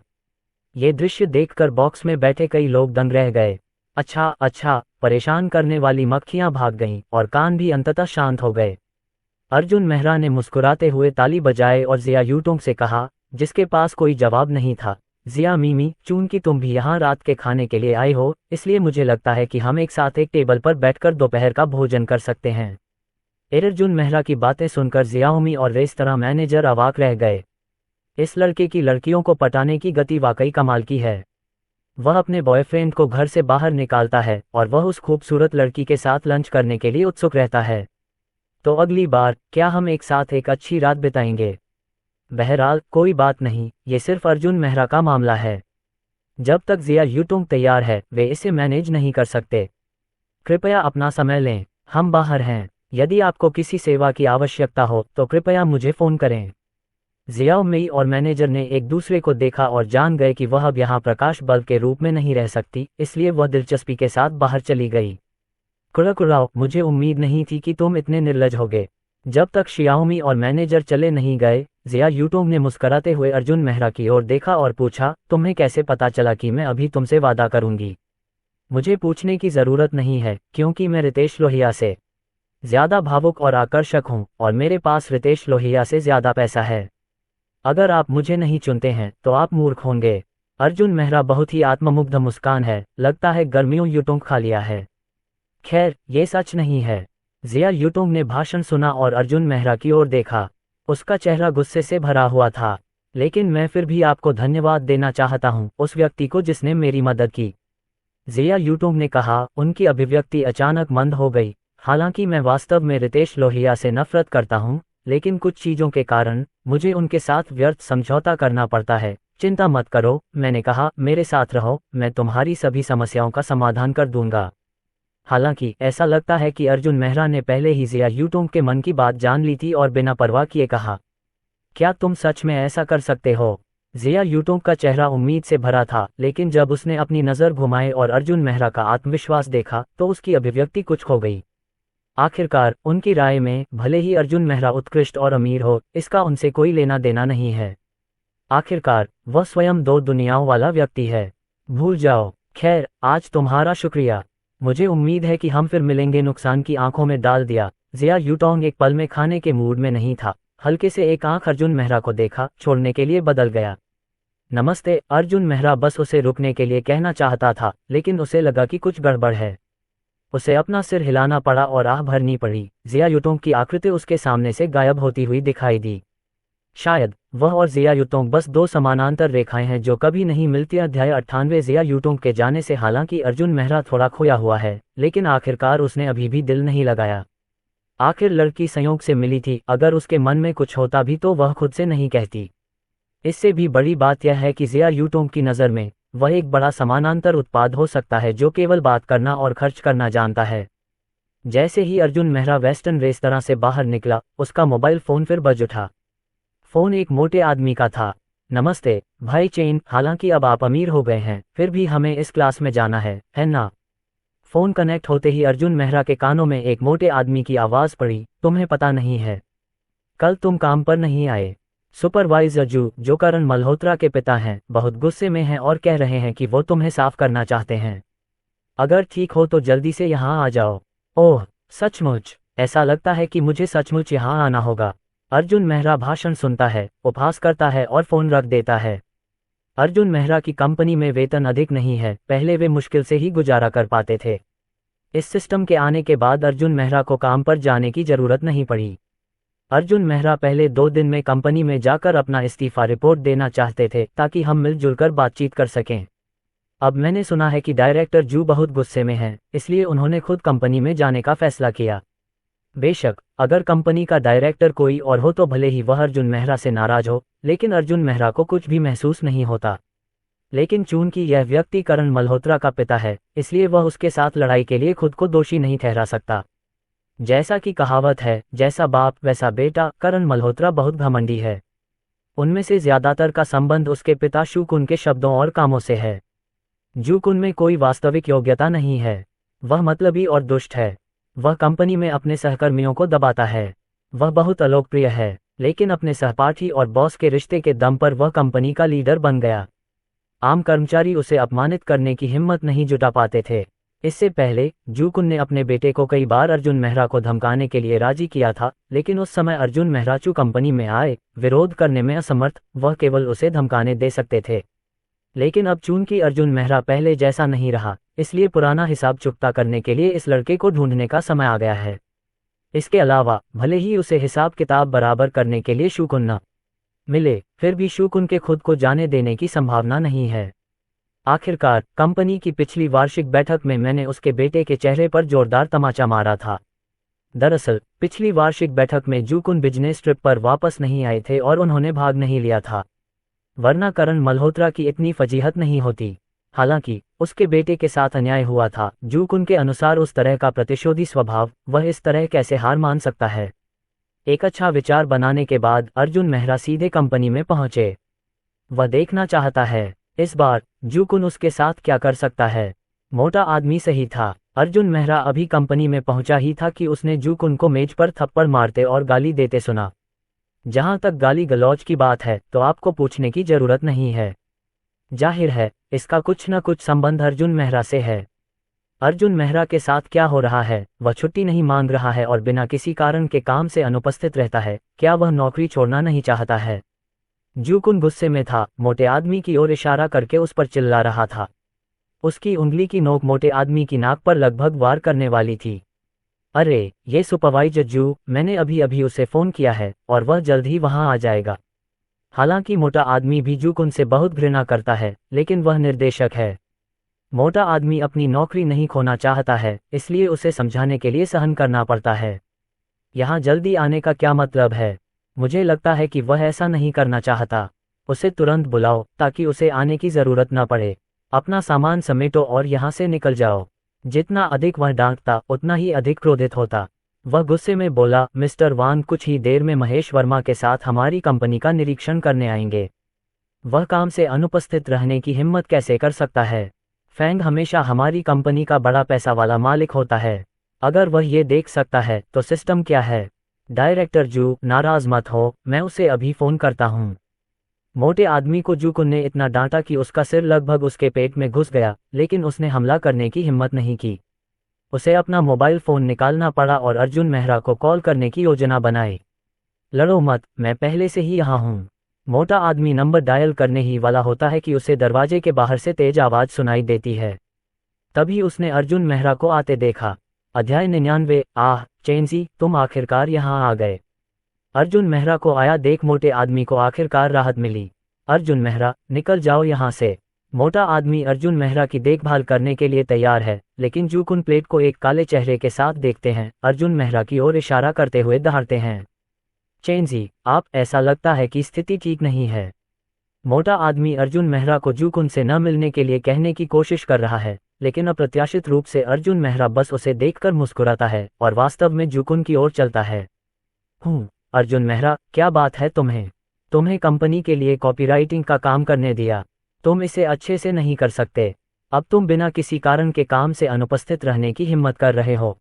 ये दृश्य देखकर बॉक्स में बैठे कई लोग दंग रह गए। अच्छा, परेशान करने वाली मक्खियां भाग गईं और कान भी अंततः शांत हो गए। अर्जुन मेहरा ने मुस्कुराते हुए ताली बजाए और ज़िया यूतों से कहा, जिसके पास कोई जवाब नहीं था, ज़िया मीमी, चूंकि तुम भी यहाँ रात के खाने के लिए आए हो, इसलिए मुझे लगता है कि हम एक साथ एक टेबल पर बैठकर दोपहर का भोजन कर सकते हैं। अर्जुन मेहरा की बातें सुनकर ज़ियाओमी और रेस्तरां मैनेजर अवाक रह गए। इस लड़के की लड़कियों को पटाने की गति वाकई कमाल की है। वह अपने बॉयफ्रेंड को घर से बाहर निकालता है और वह उस खूबसूरत लड़की के साथ लंच करने के लिए उत्सुक रहता है। तो अगली बार क्या हम एक साथ एक अच्छी रात बिताएंगे? बहरहाल कोई बात नहीं, ये सिर्फ अर्जुन मेहरा का मामला है। जब तक ज़िया यूतों तैयार है, वे इसे मैनेज नहीं कर सकते। कृपया अपना समय लें, हम बाहर हैं। यदि आपको किसी सेवा की आवश्यकता हो तो कृपया मुझे फ़ोन करें। ज़ियाओ मई और मैनेजर ने एक दूसरे को देखा और जान गए कि वह अब यहाँ प्रकाश बल्ब के रूप में नहीं रह सकती, इसलिए वह दिलचस्पी के साथ बाहर चली गई। कुराकुराओ, मुझे उम्मीद नहीं थी कि तुम इतने निर्लज होगे। जब तक शियाओमी और मैनेजर चले नहीं गए, ज़िया यूतों ने मुस्कुराते हुए अर्जुन मेहरा की ओर देखा और पूछा, तुम्हें कैसे पता चला कि मैं अभी तुमसे वादा करूंगी? मुझे पूछने की ज़रूरत नहीं है, क्योंकि मैं रितेश लोहिया से ज़्यादा भावुक और आकर्षक हूँ और मेरे पास रितेश लोहिया से ज़्यादा पैसा है। अगर आप मुझे नहीं चुनते हैं तो आप मूर्ख होंगे। अर्जुन मेहरा बहुत ही आत्ममुग्ध मुस्कान है, लगता है गर्मियों यूटोंग खा लिया है। खैर, ये सच नहीं है। जिया यूटोंग ने भाषण सुना और अर्जुन मेहरा की ओर देखा। उसका चेहरा गुस्से से भरा हुआ था। लेकिन मैं फिर भी आपको धन्यवाद देना चाहता हूँ, उस व्यक्ति को जिसने मेरी मदद की। जिया यूटोंग ने कहा। उनकी अभिव्यक्ति अचानक मंद हो गई। हालांकि मैं वास्तव में रितेश लोहिया से नफरत करता हूँ, लेकिन कुछ चीजों के कारण मुझे उनके साथ व्यर्थ समझौता करना पड़ता है। चिंता मत करो, मैंने कहा, मेरे साथ रहो, मैं तुम्हारी सभी समस्याओं का समाधान कर दूंगा। हालांकि ऐसा लगता है कि अर्जुन मेहरा ने पहले ही जिया यूटोंग के मन की बात जान ली थी और बिना परवाह किए कहा, क्या तुम सच में ऐसा कर सकते हो? जिया यूटोंग का चेहरा उम्मीद से भरा था, लेकिन जब उसने अपनी नज़र घुमाई और अर्जुन मेहरा का आत्मविश्वास देखा तो उसकी अभिव्यक्ति कुछ खो गई। आखिरकार, उनकी राय में, भले ही अर्जुन मेहरा उत्कृष्ट और अमीर हो, इसका उनसे कोई लेना देना नहीं है। आखिरकार, वह स्वयं दो दुनियाओं वाला व्यक्ति है। भूल जाओ। खैर, आज तुम्हारा शुक्रिया। मुझे उम्मीद है कि हम फिर मिलेंगे। नुकसान की आंखों में डाल दिया। जिया यूटोंग एक पल में खाने के मूड में नहीं था। हल्के से एक आंख अर्जुन मेहरा को देखा, छोड़ने के लिए बदल गया। नमस्ते। अर्जुन मेहरा बस उसे रुकने के लिए कहना चाहता था, लेकिन उसे लगा कि कुछ गड़बड़ है। उसे अपना सिर हिलाना पड़ा और आह भरनी पड़ी। जिया यूटोंग की आकृति उसके सामने से गायब होती हुई दिखाई दी। शायद वह और जिया यूटोंग बस दो समानांतर रेखाएं हैं जो कभी नहीं मिलती। अध्याय 98। जिया यूटोंग के जाने से हालांकि अर्जुन मेहरा थोड़ा खोया हुआ है, लेकिन आखिरकार उसने अभी भी दिल नहीं लगाया। आखिर लड़की संयोग से मिली थी, अगर उसके मन में कुछ होता भी तो वह खुद से नहीं कहती। इससे भी बड़ी बात यह है कि जिया यूटोंग की नज़र में वह एक बड़ा समानांतर उत्पाद हो सकता है जो केवल बात करना और खर्च करना जानता है। जैसे ही अर्जुन मेहरा वेस्टर्न रेस्तरां से बाहर निकला, उसका मोबाइल फोन फिर बज उठा। फोन एक मोटे आदमी का था। नमस्ते भाई चेन, हालांकि अब आप अमीर हो गए हैं, फिर भी हमें इस क्लास में जाना है ना? फोन कनेक्ट होते ही अर्जुन मेहरा के कानों में एक मोटे आदमी की आवाज पड़ी, तुम्हें पता नहीं है, कल तुम काम पर नहीं आए। सुपरवाइजर जू, जो करण मल्होत्रा के पिता हैं, बहुत गुस्से में हैं और कह रहे हैं कि वो तुम्हें साफ करना चाहते हैं। अगर ठीक हो तो जल्दी से यहाँ आ जाओ। ओह, सचमुच? ऐसा लगता है कि मुझे सचमुच यहाँ आना होगा। अर्जुन मेहरा भाषण सुनता है, उपहास करता है और फोन रख देता है। अर्जुन मेहरा की कंपनी में वेतन अधिक नहीं है, पहले वे मुश्किल से ही गुजारा कर पाते थे। इस सिस्टम के आने के बाद अर्जुन मेहरा को काम पर जाने की जरूरत नहीं पड़ी। अर्जुन मेहरा पहले 2 दिन में कंपनी में जाकर अपना इस्तीफा रिपोर्ट देना चाहते थे ताकि हम मिलजुल कर बातचीत कर सकें। अब मैंने सुना है कि डायरेक्टर जू बहुत गुस्से में हैं, इसलिए उन्होंने खुद कंपनी में जाने का फैसला किया। बेशक, अगर कंपनी का डायरेक्टर कोई और हो तो भले ही वह अर्जुन मेहरा से नाराज हो, लेकिन अर्जुन मेहरा को कुछ भी महसूस नहीं होता। लेकिन चूंकि यह व्यक्ति करण मल्होत्रा का पिता है, इसलिए वह उसके साथ लड़ाई के लिए खुद को दोषी नहीं ठहरा सकता। जैसा कि कहावत है, जैसा बाप वैसा बेटा, करण मल्होत्रा बहुत घमंडी है। उनमें से ज्यादातर का संबंध उसके पिता शूकुन के शब्दों और कामों से है। जूकुन में कोई वास्तविक योग्यता नहीं है। वह मतलबी और दुष्ट है। वह कंपनी में अपने सहकर्मियों को दबाता है। वह बहुत अलोकप्रिय है, लेकिन अपने सहपाठी और बॉस के रिश्ते के दम पर वह कंपनी का लीडर बन गया। आम कर्मचारी उसे अपमानित करने की हिम्मत नहीं जुटा पाते थे। इससे पहले जूकुन ने अपने बेटे को कई बार अर्जुन मेहरा को धमकाने के लिए राजी किया था, लेकिन उस समय अर्जुन मेहरा चू कंपनी में आए, विरोध करने में असमर्थ, वह केवल उसे धमकाने दे सकते थे। लेकिन अब चूंकि अर्जुन मेहरा पहले जैसा नहीं रहा, इसलिए पुराना हिसाब चुकता करने के लिए इस लड़के को ढूंढने का समय आ गया है। इसके अलावा, भले ही उसे हिसाब किताब बराबर करने के लिए शूकुन न मिले, फिर भी शूकुन के खुद को जाने देने की संभावना नहीं है। आखिरकार, कंपनी की पिछली वार्षिक बैठक में मैंने उसके बेटे के चेहरे पर जोरदार तमाचा मारा था। दरअसल, पिछली वार्षिक बैठक में जूकुन बिजनेस ट्रिप पर वापस नहीं आए थे और उन्होंने भाग नहीं लिया था, वरना करण मल्होत्रा की इतनी फजीहत नहीं होती। हालांकि, उसके बेटे के साथ अन्याय हुआ था। जूकुन के अनुसार उस तरह का प्रतिशोधी स्वभाव, वह इस तरह कैसे हार मान सकता है। एक अच्छा विचार बनाने के बाद अर्जुन मेहरा सीधे कंपनी में पहुंचे। वह देखना चाहता है, इस बार जूकुन उसके साथ क्या कर सकता है। मोटा आदमी सही था। अर्जुन मेहरा अभी कंपनी में पहुंचा ही था कि उसने जूकुन को मेज पर थप्पड़ मारते और गाली देते सुना। जहां तक गाली गलौज की बात है, तो आपको पूछने की जरूरत नहीं है। जाहिर है, इसका कुछ न कुछ संबंध अर्जुन मेहरा से है। अर्जुन मेहरा के साथ क्या हो रहा है? वह छुट्टी नहीं मांग रहा है और बिना किसी कारण के काम से अनुपस्थित रहता है। क्या वह नौकरी छोड़ना नहीं चाहता है? जूकुन गुस्से में था, मोटे आदमी की ओर इशारा करके उस पर चिल्ला रहा था। उसकी उंगली की नोक मोटे आदमी की नाक पर लगभग वार करने वाली थी। अरे, ये सुपरवाइजर जू, मैंने अभी अभी उसे फ़ोन किया है और वह जल्द ही वहां आ जाएगा। हालांकि मोटा आदमी भी जूकुन से बहुत घृणा करता है, लेकिन वह निर्देशक है। मोटा आदमी अपनी नौकरी नहीं खोना चाहता है, इसलिए उसे समझाने के लिए सहन करना पड़ता है। यहाँ जल्दी आने का क्या मतलब है? मुझे लगता है कि वह ऐसा नहीं करना चाहता। उसे तुरंत बुलाओ ताकि उसे आने की ज़रूरत न पड़े। अपना सामान समेटो और यहाँ से निकल जाओ। जितना अधिक वह डांटता उतना ही अधिक क्रोधित होता। वह गुस्से में बोला, मिस्टर वान कुछ ही देर में महेश वर्मा के साथ हमारी कंपनी का निरीक्षण करने आएंगे। वह काम से अनुपस्थित रहने की हिम्मत कैसे कर सकता है? फैंग हमेशा हमारी कंपनी का बड़ा पैसा वाला मालिक होता है। अगर वह ये देख सकता है तो सिस्टम क्या है? डायरेक्टर जू, नाराज मत हो, मैं उसे अभी फ़ोन करता हूँ। मोटे आदमी को जूकुन ने इतना डांटा कि उसका सिर लगभग उसके पेट में घुस गया, लेकिन उसने हमला करने की हिम्मत नहीं की। उसे अपना मोबाइल फ़ोन निकालना पड़ा और अर्जुन मेहरा को कॉल करने की योजना बनाई। लड़ो मत, मैं पहले से ही यहाँ हूँ। मोटा आदमी नंबर डायल करने ही वाला होता है कि उसे दरवाजे के बाहर से तेज आवाज़ सुनाई देती है। तभी उसने अर्जुन मेहरा को आते देखा। अध्याय 99। आह चेंजी, तुम आखिरकार यहाँ आ गए। अर्जुन मेहरा को आया देख मोटे आदमी को आखिरकार राहत मिली। अर्जुन मेहरा, निकल जाओ यहाँ से। मोटा आदमी अर्जुन मेहरा की देखभाल करने के लिए तैयार है, लेकिन जूकुन प्लेट को एक काले चेहरे के साथ देखते हैं, अर्जुन मेहरा की ओर इशारा करते हुए दहाड़ते हैं। चेंजी, आप, ऐसा लगता है कि स्थिति ठीक नहीं है। मोटा आदमी अर्जुन मेहरा को जूकुन से न मिलने के लिए कहने की कोशिश कर रहा है, लेकिन अप्रत्याशित रूप से अर्जुन मेहरा बस उसे देखकर मुस्कुराता है और वास्तव में जूकुन की ओर चलता है। अर्जुन मेहरा, क्या बात है तुम्हें? तुम्हें कंपनी के लिए कॉपीराइटिंग का काम करने दिया, तुम इसे अच्छे से नहीं कर सकते। अब तुम बिना किसी कारण के काम से अनुपस्थित रहने की हिम्मत कर रहे हो।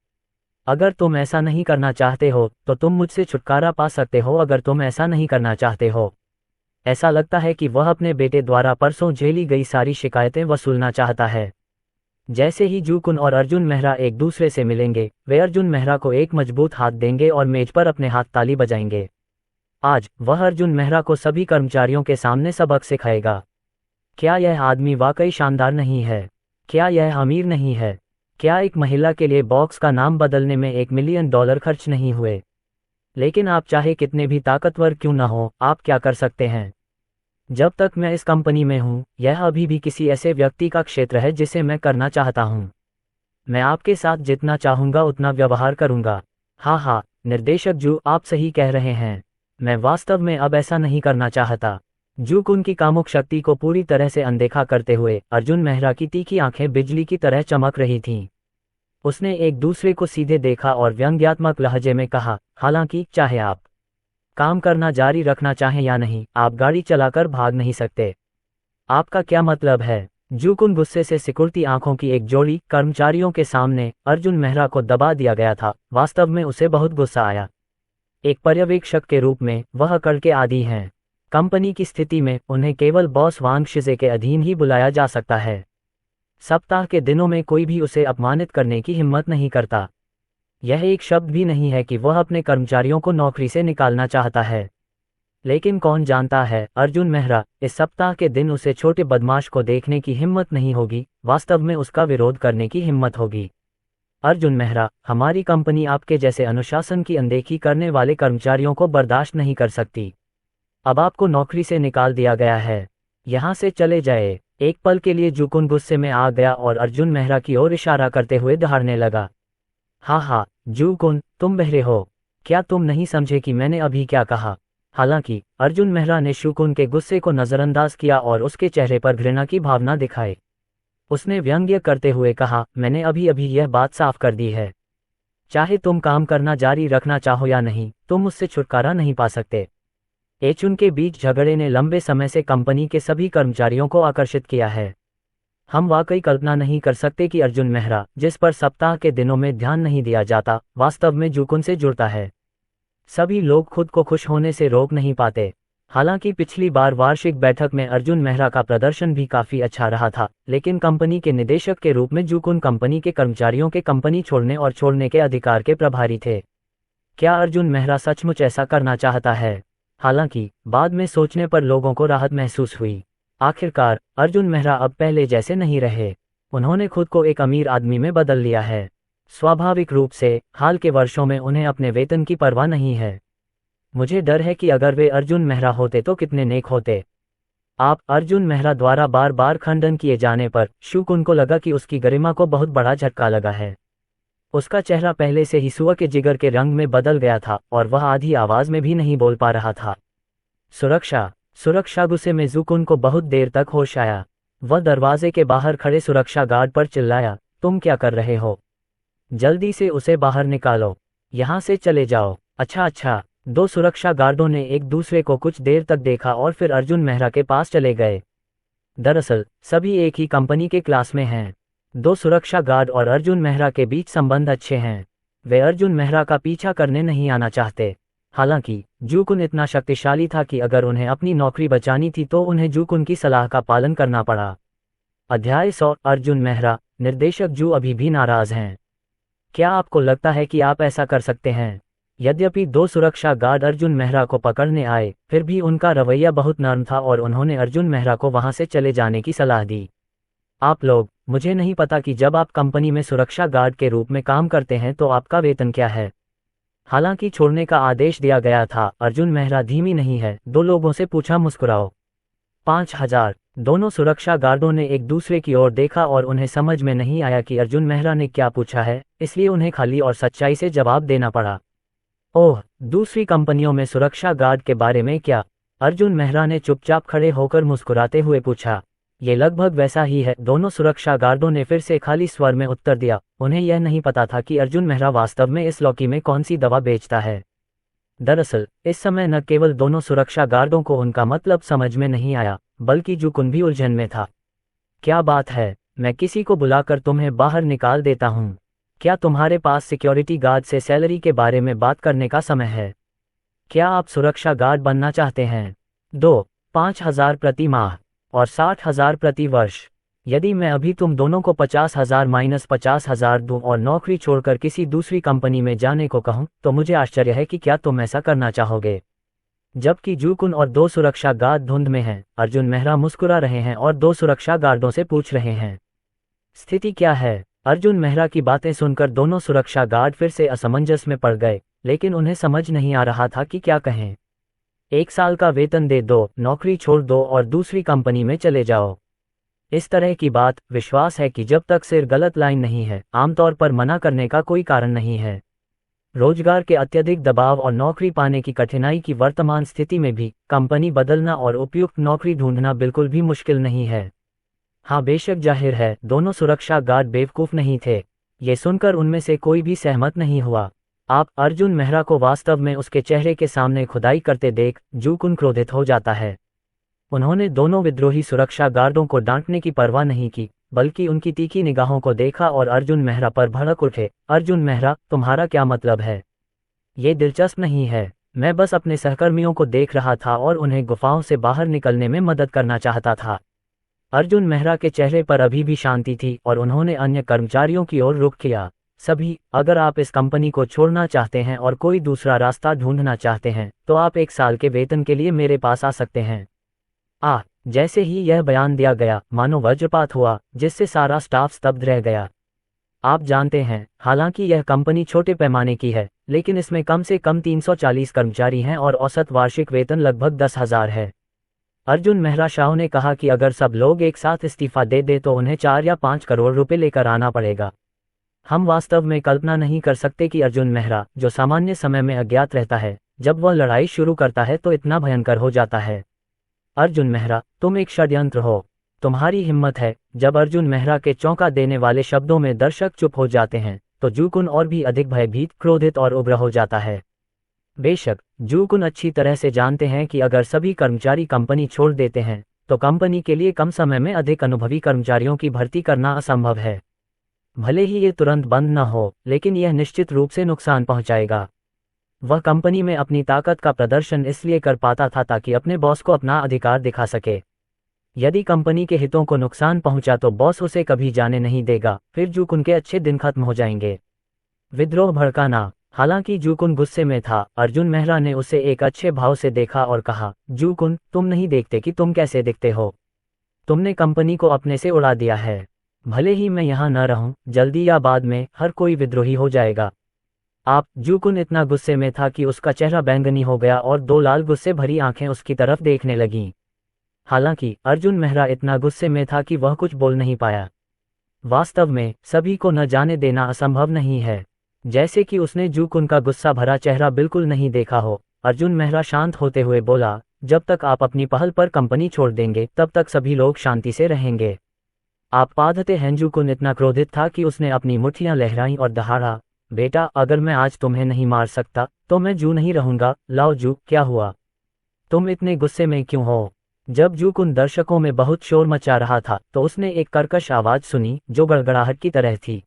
अगर तुम ऐसा नहीं करना चाहते हो तो तुम मुझसे छुटकारा पा सकते हो। अगर तुम ऐसा नहीं करना चाहते हो, ऐसा लगता है कि वह अपने बेटे द्वारा परसों झेली गई सारी शिकायतें वसूलना चाहता है। जैसे ही जूकुन और अर्जुन मेहरा एक दूसरे से मिलेंगे, वे अर्जुन मेहरा को एक मजबूत हाथ देंगे और मेज पर अपने हाथ ताली बजाएंगे। आज वह अर्जुन मेहरा को सभी कर्मचारियों के सामने सबक सिखाएगा। क्या यह आदमी वाकई शानदार नहीं है? क्या यह अमीर नहीं है? क्या एक महिला के लिए बॉक्स का नाम बदलने में $1 मिलियन खर्च नहीं हुए? लेकिन आप चाहे कितने भी ताकतवर क्यों न हो, आप क्या कर सकते हैं? जब तक मैं इस कंपनी में हूँ, यह अभी भी किसी ऐसे व्यक्ति का क्षेत्र है जिसे मैं करना चाहता हूँ। मैं आपके साथ जितना चाहूँगा उतना व्यवहार करूँगा। हाँ, निर्देशक जू, आप सही कह रहे हैं। मैं वास्तव में अब ऐसा नहीं करना चाहता। जूकुन की कामुक शक्ति को पूरी तरह से अनदेखा करते हुए अर्जुन मेहरा की तीखी आंखें बिजली की तरह चमक रही थीं। उसने एक दूसरे को सीधे देखा और व्यंग्यात्मक लहजे में कहा, हालांकि चाहे आप काम करना जारी रखना चाहें या नहीं, आप गाड़ी चलाकर भाग नहीं सकते। आपका क्या मतलब है? जूकुन गुस्से से सिकुड़ती आंखों की एक जोड़ी कर्मचारियों के सामने अर्जुन मेहरा को दबा दिया गया था। वास्तव में उसे बहुत गुस्सा आया। एक पर्यवेक्षक के रूप में वह अकड़ के आदी हैं। कंपनी की स्थिति में उन्हें केवल बॉस वांग शिजे के अधीन ही बुलाया जा सकता है। सप्ताह के दिनों में कोई भी उसे अपमानित करने की हिम्मत नहीं करता। यह एक शब्द भी नहीं है कि वह अपने कर्मचारियों को नौकरी से निकालना चाहता है। लेकिन कौन जानता है, अर्जुन मेहरा, इस सप्ताह के दिन उसे छोटे बदमाश को देखने की हिम्मत नहीं होगी, वास्तव में उसका विरोध करने की हिम्मत होगी। अर्जुन मेहरा, हमारी कंपनी आपके जैसे अनुशासन की अनदेखी करने वाले कर्मचारियों को बर्दाश्त नहीं कर सकती। अब आपको नौकरी से निकाल दिया गया है। यहाँ से चले जाए। एक पल के लिए जूकुन गुस्से में आ गया और अर्जुन मेहरा की ओर इशारा करते हुए दहाड़ने लगा। हाँ, जूकुन, तुम बहरे हो। क्या तुम नहीं समझे कि मैंने अभी क्या कहा? हालांकि अर्जुन मेहरा ने जूकुन के गुस्से को नज़रअंदाज किया और उसके चेहरे पर घृणा की भावना दिखाई। उसने व्यंग्य करते हुए कहा, मैंने अभी अभी यह बात साफ कर दी है। चाहे तुम काम करना जारी रखना चाहो या नहीं, तुम उससे छुटकारा नहीं पा सकते। एचुन के बीच झगड़े ने लंबे समय से कंपनी के सभी कर्मचारियों को आकर्षित किया है। हम वाकई कल्पना नहीं कर सकते कि अर्जुन मेहरा, जिस पर सप्ताह के दिनों में ध्यान नहीं दिया जाता, वास्तव में जूकुन से जुड़ता है। सभी लोग खुद को खुश होने से रोक नहीं पाते। हालांकि पिछली बार वार्षिक बैठक में अर्जुन मेहरा का प्रदर्शन भी काफी अच्छा रहा था, लेकिन कंपनी के निदेशक के रूप में जूकुन कंपनी के कर्मचारियों के कंपनी छोड़ने और छोड़ने के अधिकार के प्रभारी थे। क्या अर्जुन मेहरा सचमुच ऐसा करना चाहता है? हालांकि बाद में सोचने पर लोगों को राहत महसूस हुई। आखिरकार अर्जुन मेहरा अब पहले जैसे नहीं रहे। उन्होंने खुद को एक अमीर आदमी में बदल लिया है। स्वाभाविक रूप से हाल के वर्षों में उन्हें अपने वेतन की परवाह नहीं है। मुझे डर है कि अगर वे अर्जुन मेहरा होते तो कितने नेक होते। आप अर्जुन मेहरा द्वारा बार बार खंडन किए जाने पर शुकुन को लगा कि उसकी गरिमा को बहुत बड़ा झटका लगा है। उसका चेहरा पहले से ही सुअर के जिगर के रंग में बदल गया था और वह आधी आवाज में भी नहीं बोल पा रहा था। सुरक्षा सुरक्षा गुस्से में जुकुन को बहुत देर तक होश आया। वह दरवाजे के बाहर खड़े सुरक्षा गार्ड पर चिल्लाया, तुम क्या कर रहे हो? जल्दी से उसे बाहर निकालो, यहाँ से चले जाओ। अच्छा अच्छा। दो सुरक्षा गार्डों ने एक दूसरे को कुछ देर तक देखा और फिर अर्जुन मेहरा के पास चले गए। दरअसल सभी एक ही कंपनी के क्लास में हैं। दो सुरक्षा गार्ड और अर्जुन मेहरा के बीच संबंध अच्छे हैं। वे अर्जुन मेहरा का पीछा करने नहीं आना चाहते। हालांकि जुकुन इतना शक्तिशाली था कि अगर उन्हें अपनी नौकरी बचानी थी तो उन्हें जुकुन की सलाह का पालन करना पड़ा। अध्याय 100। अर्जुन मेहरा। निर्देशक जू अभी भी नाराज हैं। क्या आपको लगता है कि आप ऐसा कर सकते हैं? यद्यपि दो सुरक्षा गार्ड अर्जुन मेहरा को पकड़ने आए, फिर भी उनका रवैया बहुत नर्म था और उन्होंने अर्जुन मेहरा को वहां से चले जाने की सलाह दी। आप लोग, मुझे नहीं पता कि जब आप कंपनी में सुरक्षा गार्ड के रूप में काम करते हैं तो आपका वेतन क्या है। हालांकि छोड़ने का आदेश दिया गया था। अर्जुन मेहरा धीमी नहीं है, दो लोगों से पूछा। मुस्कुराओ। 5000। दोनों सुरक्षा गार्डों ने एक दूसरे की ओर देखा और उन्हें समझ में नहीं आया कि अर्जुन मेहरा ने क्या पूछा है, इसलिए उन्हें खाली और सच्चाई से जवाब देना पड़ा। ओह, दूसरी कंपनियों में सुरक्षा गार्ड के बारे में क्या? अर्जुन मेहरा ने चुपचाप खड़े होकर मुस्कुराते हुए पूछा। ये लगभग वैसा ही है, दोनों सुरक्षा गार्डों ने फिर से खाली स्वर में उत्तर दिया। उन्हें यह नहीं पता था कि अर्जुन मेहरा वास्तव में इस लौकी में कौन सी दवा बेचता है। दरअसल इस समय न केवल दोनों सुरक्षा गार्डों को उनका मतलब समझ में नहीं आया, बल्कि जुकुन भी उलझन में था। क्या बात है? मैं किसी को बुलाकर तुम्हें बाहर निकाल देता हूँ। क्या तुम्हारे पास सिक्योरिटी गार्ड से सैलरी के बारे में बात करने का समय है? क्या आप सुरक्षा गार्ड बनना चाहते हैं? 5000 प्रति माह और 60,000 प्रति वर्ष। यदि मैं अभी तुम दोनों को 50,000 - 50,000 दूं और नौकरी छोड़कर किसी दूसरी कंपनी में जाने को कहूं, तो मुझे आश्चर्य है कि क्या तुम ऐसा करना चाहोगे। जबकि जुकुन और दो सुरक्षा गार्ड धुंध में हैं, अर्जुन मेहरा मुस्कुरा रहे हैं और दो सुरक्षा गार्डों से पूछ रहे हैं, स्थिति क्या है? अर्जुन मेहरा की बातें सुनकर दोनों सुरक्षा गार्ड फिर से असमंजस में पड़ गए, लेकिन उन्हें समझ नहीं आ रहा था कि क्या कहें। 1 साल का वेतन दे दो, नौकरी छोड़ दो और दूसरी कंपनी में चले जाओ। इस तरह की बात, विश्वास है कि जब तक सिर गलत लाइन नहीं है, आमतौर पर मना करने का कोई कारण नहीं है। रोजगार के अत्यधिक दबाव और नौकरी पाने की कठिनाई की वर्तमान स्थिति में भी कंपनी बदलना और उपयुक्त नौकरी ढूंढना बिल्कुल भी मुश्किल नहीं है। हाँ, बेशक जाहिर है, दोनों सुरक्षा गार्ड बेवकूफ नहीं थे। ये सुनकर उनमें से कोई भी सहमत नहीं हुआ। आप अर्जुन मेहरा को वास्तव में उसके चेहरे के सामने खुदाई करते देख जुकुन क्रोधित हो जाता है। उन्होंने दोनों विद्रोही सुरक्षा गार्डों को डांटने की परवाह नहीं की, बल्कि उनकी तीखी निगाहों को देखा और अर्जुन मेहरा पर भड़क उठे। अर्जुन मेहरा, तुम्हारा क्या मतलब है? ये दिलचस्प नहीं है। मैं बस अपने सहकर्मियों को देख रहा था और उन्हें गुफाओं से बाहर निकलने में मदद करना चाहता था। अर्जुन मेहरा के चेहरे पर अभी भी शांति थी और उन्होंने अन्य कर्मचारियों की ओर रुख किया। सभी, अगर आप इस कंपनी को छोड़ना चाहते हैं और कोई दूसरा रास्ता ढूंढना चाहते हैं, तो आप 1 साल के वेतन के लिए मेरे पास आ सकते हैं। जैसे ही यह बयान दिया गया, मानो वज्रपात हुआ, जिससे सारा स्टाफ स्तब्ध रह गया। आप जानते हैं, हालांकि यह कंपनी छोटे पैमाने की है, लेकिन इसमें कम से कम 340 कर्मचारी हैं और औसत वार्षिक वेतन लगभग 10,000 है। अर्जुन मेहरा शाह ने कहा कि अगर सब लोग एक साथ इस्तीफा दे दे तो उन्हें 4 या 5 करोड़ रुपए लेकर आना पड़ेगा। हम वास्तव में कल्पना नहीं कर सकते कि अर्जुन मेहरा, जो सामान्य समय में अज्ञात रहता है, जब वह लड़ाई शुरू करता है तो इतना भयंकर हो जाता है। अर्जुन मेहरा, तुम एक षड्यंत्र हो। तुम्हारी हिम्मत है। जब अर्जुन मेहरा के चौंका देने वाले शब्दों में दर्शक चुप हो जाते हैं, तो जुकुन और भी अधिक भयभीत, क्रोधित और उग्र हो जाता है। बेशक जुकुन अच्छी तरह से जानते हैं कि अगर सभी कर्मचारी कंपनी छोड़ देते हैं, तो कंपनी के लिए कम समय में अधिक अनुभवी कर्मचारियों की भर्ती करना असंभव है। भले ही ये तुरंत बंद न हो, लेकिन यह निश्चित रूप से नुकसान पहुंचाएगा। वह कंपनी में अपनी ताकत का प्रदर्शन इसलिए कर पाता था ताकि अपने बॉस को अपना अधिकार दिखा सके। यदि कंपनी के हितों को नुकसान पहुंचा तो बॉस उसे कभी जाने नहीं देगा, फिर जुकुन के अच्छे दिन खत्म हो जाएंगे। विद्रोह भड़काना। हालांकि जूकुन गुस्से में था, अर्जुन मेहरा ने उसे एक अच्छे भाव से देखा और कहा, जूकुन, तुम नहीं देखते कि तुम कैसे दिखते हो। तुमने कंपनी को अपने से उड़ा दिया है। भले ही मैं यहाँ न रहूं, जल्दी या बाद में हर कोई विद्रोही हो जाएगा। आप। जूकुन इतना गुस्से में था कि उसका चेहरा बैंगनी हो गया और दो लाल गुस्से भरी आंखें उसकी तरफ देखने लगीं। हालांकि अर्जुन मेहरा इतना गुस्से में था कि वह कुछ बोल नहीं पाया। वास्तव में सभी को न जाने देना असंभव नहीं है। जैसे कि उसने जूकुन का गुस्सा भरा चेहरा बिल्कुल नहीं देखा हो, अर्जुन मेहरा शांत होते हुए बोला, जब तक आप अपनी पहल पर कंपनी छोड़ देंगे तब तक सभी लोग शांति से रहेंगे। आप पादते हैं। जूकुन इतना क्रोधित था कि उसने अपनी मुट्ठियां लहराईं और दहाड़ा, बेटा, अगर मैं आज तुम्हें नहीं मार सकता तो मैं जू नहीं रहूंगा। लाओ जू, क्या हुआ? तुम इतने गुस्से में क्यों हो? जब जूकुन दर्शकों में बहुत शोर मचा रहा था तो उसने एक कर्कश आवाज सुनी जो गड़गड़ाहट की तरह थी।